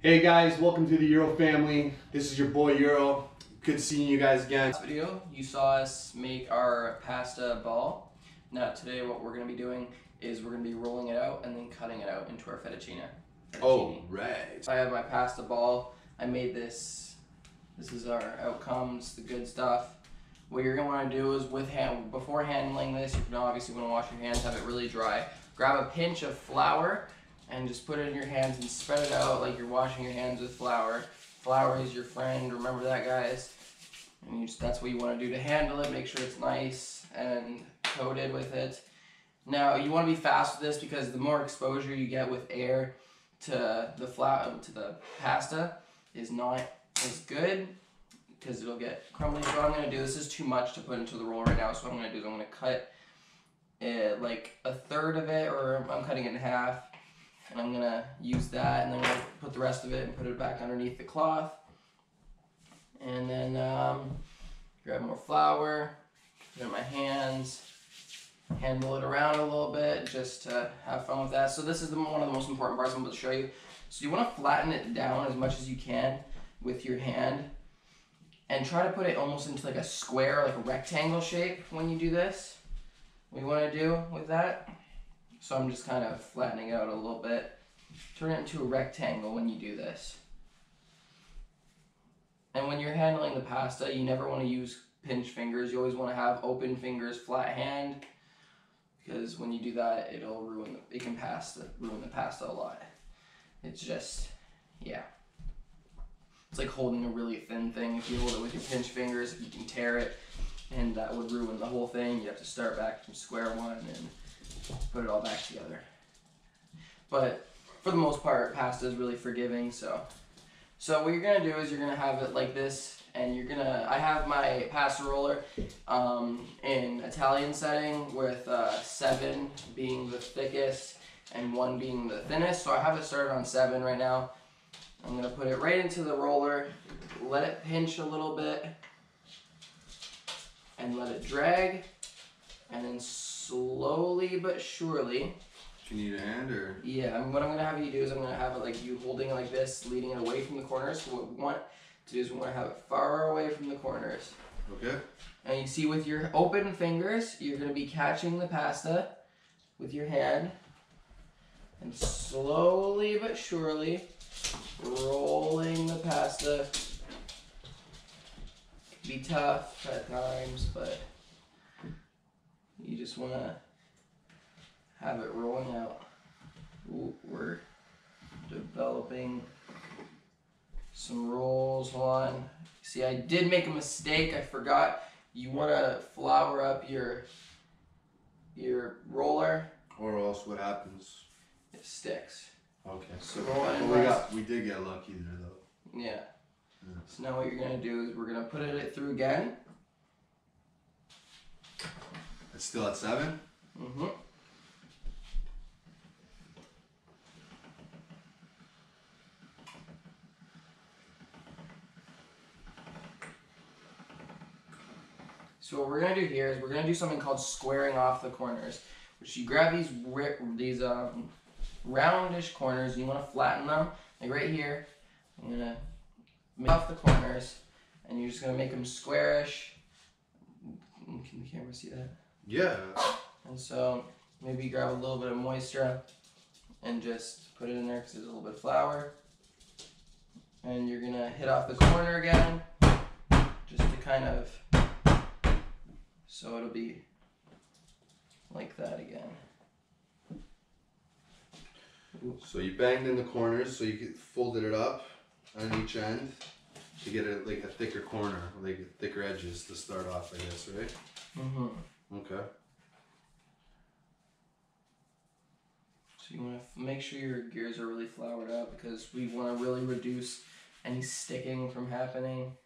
Hey guys, welcome to the Euro family. This is your boy Euro. Good seeing you guys again. Last video, you saw us make our pasta ball. Now today what we're going to be doing is we're going to be rolling it out and then cutting it out into our fettuccine. Oh, right. I have my pasta ball. I made this. This is our outcomes, the good stuff. What you're going to want to do is before handling this, you're going to obviously want to wash your hands, have it really dry. Grab a pinch of flour and just put it in your hands and spread it out like you're washing your hands with flour. Flour is your friend, remember that, guys. And that's what you want to do to handle it. Make sure it's nice and coated with it. Now you want to be fast with this because the more exposure you get with air to the pasta is not as good because it'll get crumbly. So what I'm going to do, this is too much to put into the roll right now, so what I'm going to do is I'm going to cut it like a third of it, or I'm cutting it in half. And I'm going to use that, and then I'm going to put the rest of it and put it back underneath the cloth. And then grab more flour, put it in my hands, handle it around a little bit just to have fun with that. So this is one of the most important parts I'm about to show you. So you want to flatten it down as much as you can with your hand and try to put it almost into like a square, like a rectangle shape when you do this. What you want to do with that. So I'm just kind of flattening it out a little bit. Turn it into a rectangle when you do this. And when you're handling the pasta, you never want to use pinch fingers. You always want to have open fingers, flat hand, because when you do that, it can ruin the pasta a lot. It's just, yeah. It's like holding a really thin thing. If you hold it with your pinch fingers, you can tear it, and that would ruin the whole thing. You have to start back from square one and put it all back together. But for the most part, pasta is really forgiving. So what you're gonna do is you're gonna have it like this, and I have my pasta roller in Italian setting with 7 being the thickest and 1 being the thinnest. So I have it started on 7 right now. I'm gonna put it right into the roller, let it pinch a little bit, and let it drag, and then slowly but surely. Do you need a hand or? Yeah, what I'm gonna have you do is I'm gonna have it like you holding it like this, leading it away from the corners. So what we want to do is we want to have it far away from the corners. Okay. And you see with your open fingers, you're gonna be catching the pasta with your hand, and slowly but surely rolling the pasta. It can be tough at times, but you just want to have it rolling out. Ooh, we're developing some rolls. Hold on. See, I did make a mistake. I forgot. You want to flour up your roller. Or else what happens? It sticks. Okay. So roll it. We did get lucky there though. Yeah. So now what you're going to do is we're going to put it through again. It's still at 7? Mm-hmm. So what we're going to do here is we're going to do something called squaring off the corners, which you grab these roundish corners and you want to flatten them, like right here. I'm going to make off the corners, and you're just going to make them squarish. Can the camera see that? Yeah. And so maybe grab a little bit of moisture and just put it in there because there's a little bit of flour. And you're going to hit off the corner again, just to kind of, so it'll be like that again. Oops. So you banged in the corners, so you folded it up on each end to get it like a thicker corner, like thicker edges to start off, I guess, right? Mm-hmm. Okay. So you want to make sure your gears are really floured up because we want to really reduce any sticking from happening.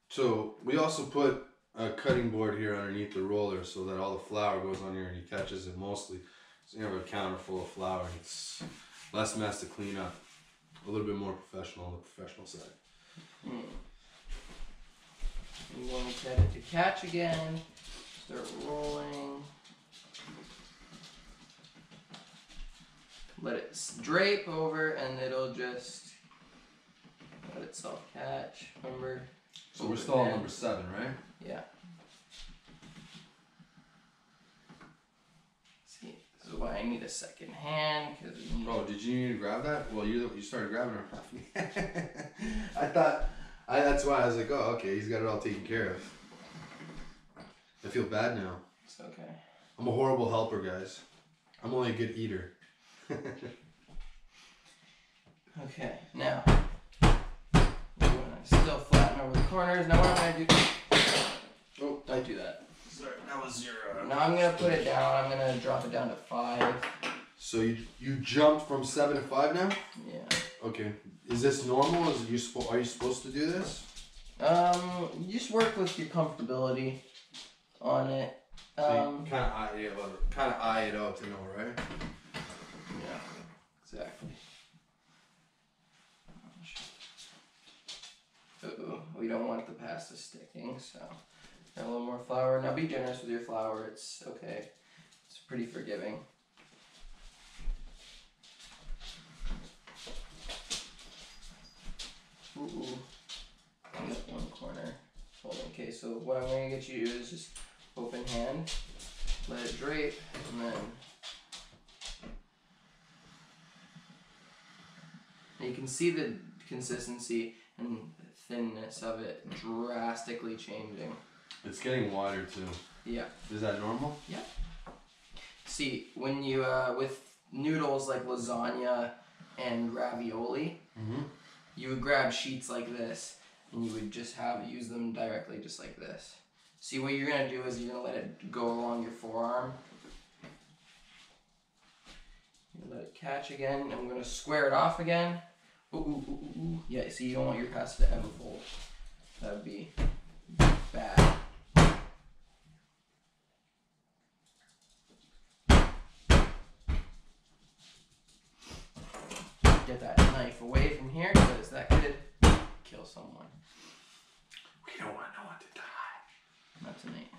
So we also put a cutting board here underneath the roller so that all the flour goes on here and he catches it mostly. So you have a counter full of flour. It's less mess to clean up. A little bit more professional on the professional side. Mm. You want to get it to catch again. Start rolling. Let it drape over and it'll just let itself catch. Remember? So we're still on number 7, right? Yeah. See, this is why I need a second hand, because Oh, did you need to grab that? Well, you started grabbing it off me. That's why I was like, oh, okay, he's got it all taken care of. I feel bad now. It's okay. I'm a horrible helper, guys. I'm only a good eater. Okay, now we're gonna still flatten over the corners. Now what I'm gonna do? Oh, don't do that. Sorry, that was your. Now I'm gonna put it down. I'm gonna drop it down to 5. So you jumped from 7 to 5 now? Yeah. Okay. Is this normal? Are you supposed to do this? You just work with your comfortability on it. So kind of eye it out to know, right? Yeah, exactly. Uh-oh, we don't want the pasta sticking, so got a little more flour. Now be generous with your flour. It's okay. It's pretty forgiving. Ooh. Got one corner. Hold on. Okay, so what I'm going to get you to do is just open hand, let it drape, and then you can see the consistency and thinness of it drastically changing. It's getting wider too. Yeah. Is that normal? Yeah. See, when you with noodles like lasagna and ravioli, you would grab sheets like this and you would just use them directly just like this. See, what you're gonna do is you're gonna let it go along your forearm. You let it catch again, and I'm gonna square it off again. Ooh. Yeah, see, you don't want your pasta to ever fold. That would be bad. Get that knife away from here, because that could kill someone. We don't want no one to die. Not tonight.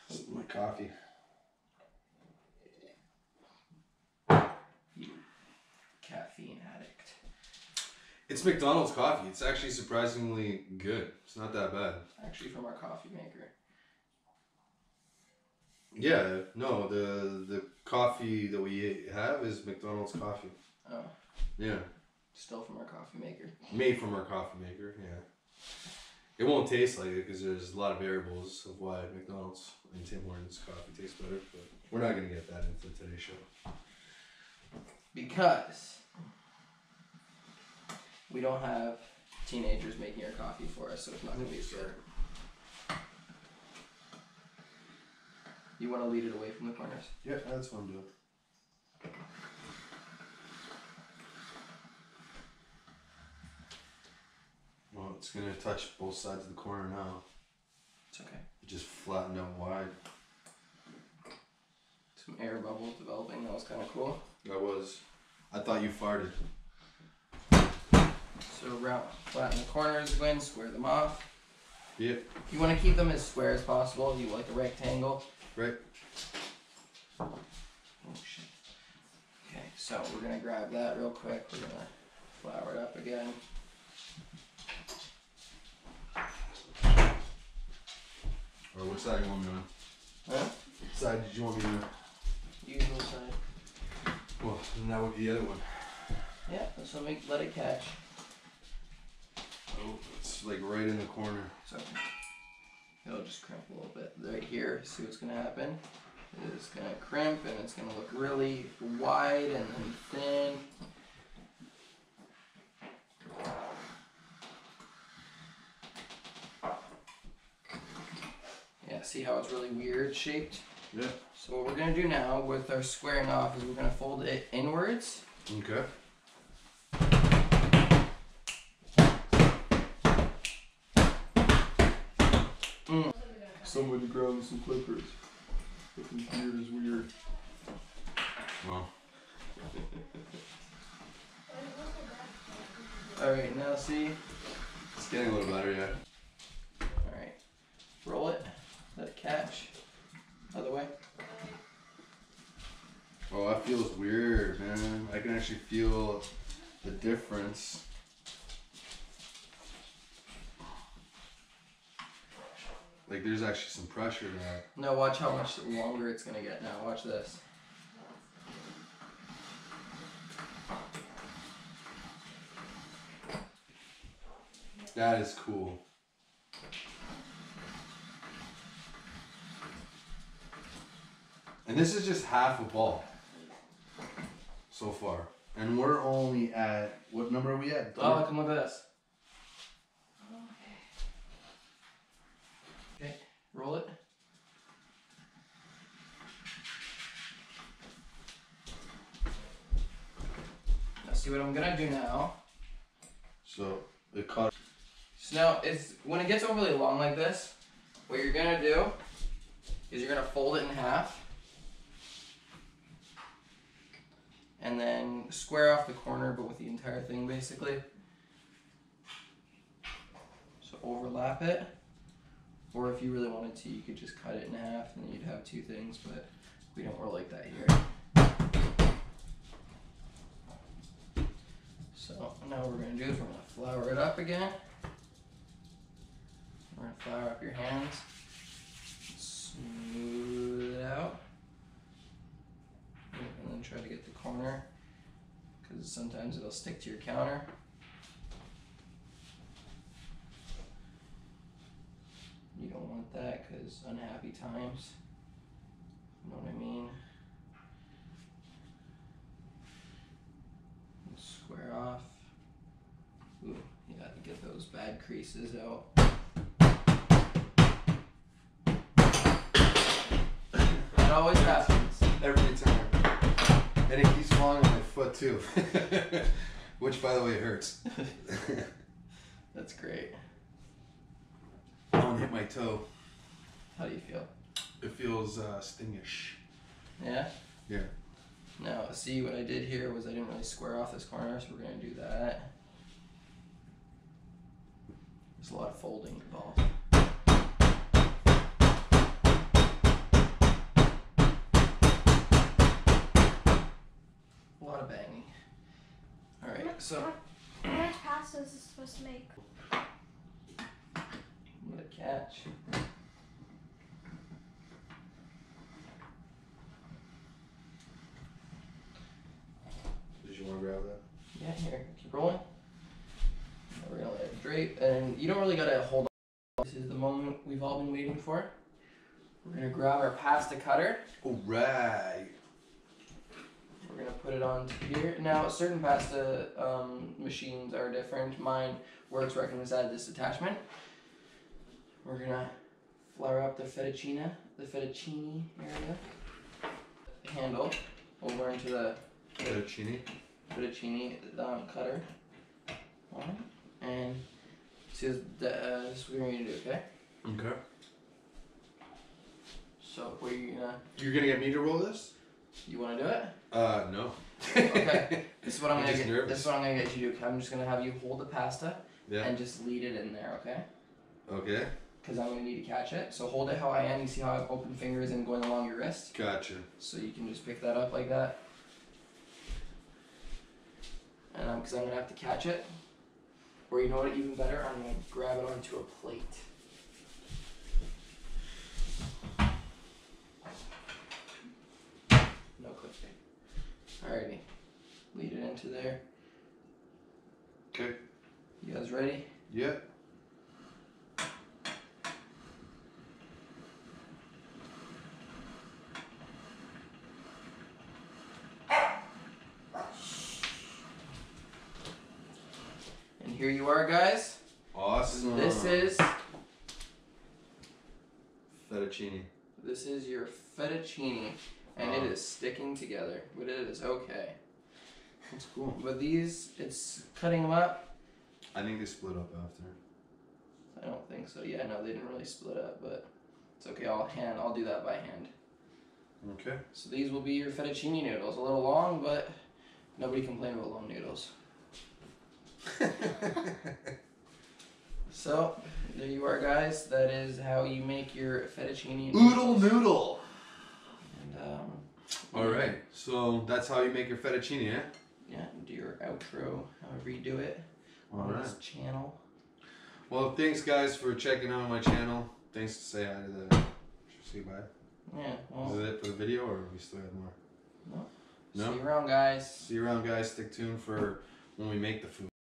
This is my coffee. You caffeine addict. It's McDonald's coffee. It's actually surprisingly good. It's not that bad. Actually, from our coffee maker. Yeah, no, the coffee that we have is McDonald's coffee. Oh. Yeah. Still from our coffee maker. Made from our coffee maker, yeah. It won't taste like it because there's a lot of variables of why McDonald's and Tim Hortons coffee tastes better, but we're not going to get that into today's show. Because we don't have teenagers making our coffee for us, so it's not going to be fair. You want to lead it away from the corners? Yeah, that's what I'm doing. Well, it's going to touch both sides of the corner now. It's okay. It just flattened out wide. Some air bubbles developing. That was kind of cool. That was. I thought you farted. So flatten the corners again, square them off. Yep. You want to keep them as square as possible. You like a rectangle. Right. Oh shit. Okay, so we're gonna grab that real quick. We're gonna flour it up again. Or what side do you want me on? Huh? What side did you want me on? Usual side. Well, then that would be the other one. Yeah, so let it catch. Oh, it's like right in the corner. So it'll just crimp a little bit right here. See what's gonna happen? It's gonna crimp and it's gonna look really wide and then thin. Yeah, see how it's really weird shaped? Yeah. So what we're gonna do now with our squaring off is we're gonna fold it inwards. Okay. Somebody grab me some clippers. Looking beard is weird. Well. Alright, now see? It's getting a little better, yeah. Alright. Roll it. Let it catch. Other way. Oh, that feels weird, man. I can actually feel the difference. Like there's actually some pressure there. No, watch how much longer it's gonna get now. Watch this. That is cool. And this is just half a ball so far. And we're only at, what number are we at? Oh, come look at this. Okay, roll it. Now see what I'm gonna do now. So it caught. So now it's when it gets overly long like this, what you're gonna do is you're gonna fold it in half and then square off the corner but with the entire thing basically. So overlap it. Or if you really wanted to, you could just cut it in half and then you'd have two things, but we don't roll like that here. So now what we're going to do is we're going to flour it up again. We're going to flour up your hands. Smooth it out. And then try to get the corner, because sometimes it'll stick to your counter. You don't want that because unhappy times. You know what I mean? Square off. Ooh, you got to get those bad creases out. That always happens. Every time. And it keeps falling on my foot too. Which, by the way, hurts. That's great. I want to hit my toe. How do you feel? It feels stingish. Yeah? Yeah. Now, see what I did here was I didn't really square off this corner, so we're going to do that. There's a lot of folding involved. A lot of banging. Alright, so How much pasta is this supposed to make? I'm going to catch. Did you want to grab that? Yeah, here, keep rolling. Now we're going to let it drape, and you don't really got to hold on. This is the moment we've all been waiting for. We're going to grab our pasta cutter. Alright. We're going to put it on here. Now, certain pasta machines are different. Mine works where I can just add this attachment. We're going to flour up the fettuccine area. Handle over into the Fettuccine. cutter. Alright. And this is what we're going to do, okay? Okay. So, where you gonna... You're gonna get me to roll this? You want to do it? No. Okay. This is what I'm I'm gonna just get. nervous. This is what I'm gonna get you to do. I'm just gonna have you hold the pasta Yeah. and just lead it in there, okay? Okay. Because I'm gonna need to catch it. So hold it how I am. You see how I have open fingers and going along your wrist? Gotcha. So you can just pick that up like that. And because I'm gonna have to catch it. Or you know what? Even better, I'm gonna grab it onto a plate. No clipping. Alrighty. Lead it into there. Okay. You guys ready? Yeah. And here you are, guys. Awesome. This is fettuccine. your fettuccine, and it is sticking together, but it is okay. That's cool. But these, it's cutting them up. I think they split up after. I don't think so. Yeah, no, they didn't really split up, but it's okay. I'll do that by hand. Okay. So these will be your fettuccine noodles. A little long, but nobody complained about long noodles. So there you are, guys. That is how you make your fettuccine noodles. Oodle noodle. And All right, so that's how you make your fettuccine, eh? Yeah, do your outro, however you do it on All this channel. Well, thanks guys for checking out my channel. Thanks to say hi to the. Say bye. Yeah, well, Is it it for the video, or we still have more? no. No? See you around, guys. See you around, guys. Stick tuned for when we make the food.